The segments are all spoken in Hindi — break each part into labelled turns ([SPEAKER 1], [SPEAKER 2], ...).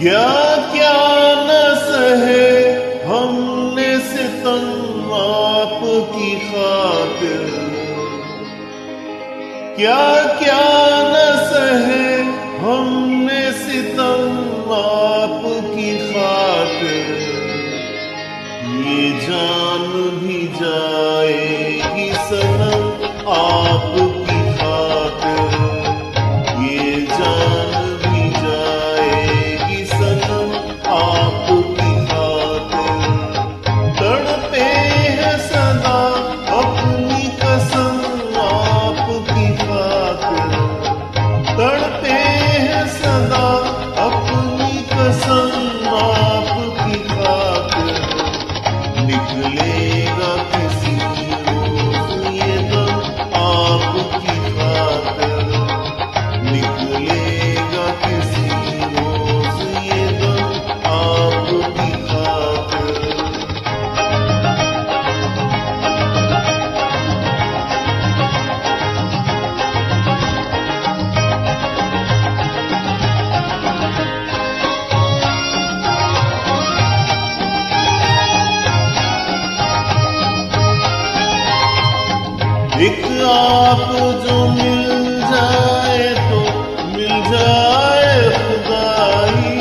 [SPEAKER 1] क्या क्या न सहे हमने सितम आपकी खातिर, क्या क्या न सहे हमने सितम आपकी खातिर। ये जान भी जाएगी सनम आपकी खातिर, ये जान भी जाएगी सनम आपकी खातिर। तड़पे हैं सदा अपनी कसम आपकी खातिर, तड़पे हैं सदा अपनी कसम आपकी खातिर। निकलेगा किसी रोज ये दम आपकी खातिर, निकलेगा किसी रोज ये दम आपकी खातिर। एक आप जो मिल जाए तो मिल जाए खुदाई,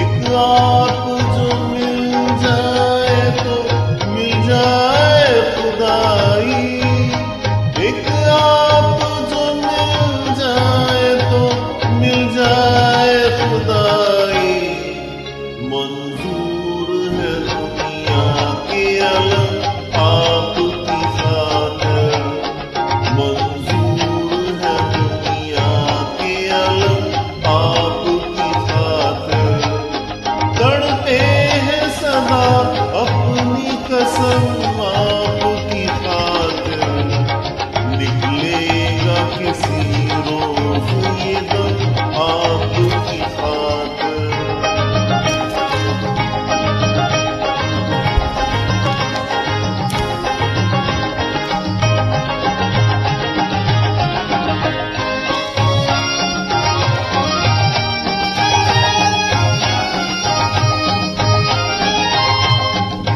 [SPEAKER 1] एक आप जो मिल जाए तो मिल जाए खुदाई, एक आप जो मिल जाए तो मिल जाए खुदाई। मंजूर है दुनिया के अलम आपकी खातिर, मंजूर है दुनिया के अलम आपकी खातिर। तड़पे हैं सदा अपनी कसम आपकी खातिर, निकलेगा किसी रोज ये दम आपकी खातिर।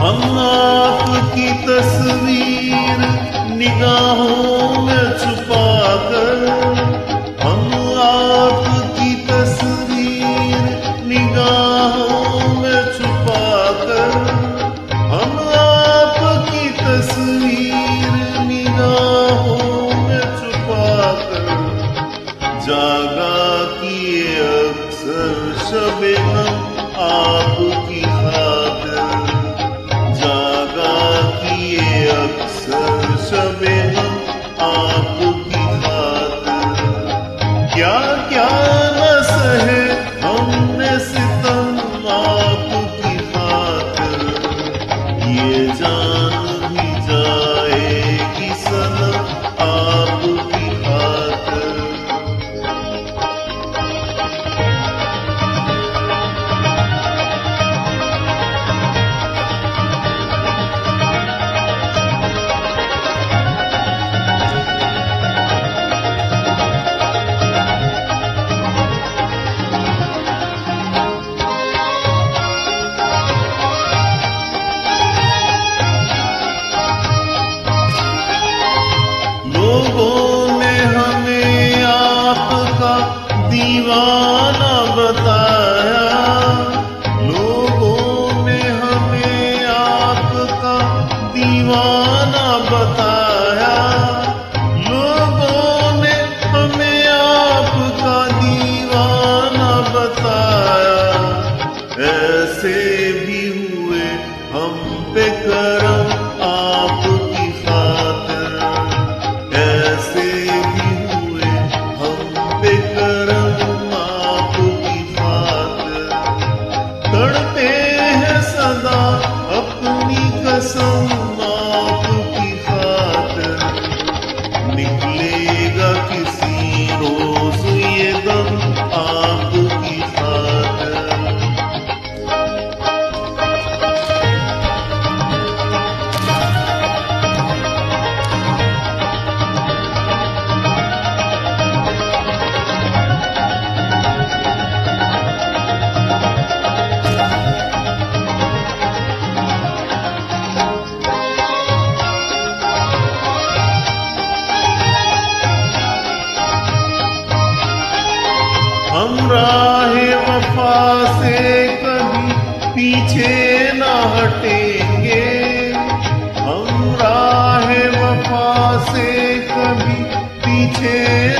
[SPEAKER 1] हम आपकी तस्वीर निगाहों में छुपाकर, हम आपकी तस्वीर निगाहों में छुपाकर, हम आपकी तस्वीर निगाहों में छुपाकर। जागा किए अक्सर शब-ए-गम आपकी खातिर, जागा किए अक्सर शब-ए-गम आपकी खातिर। न हटेंगे। हम राह वफा से कभी पीछे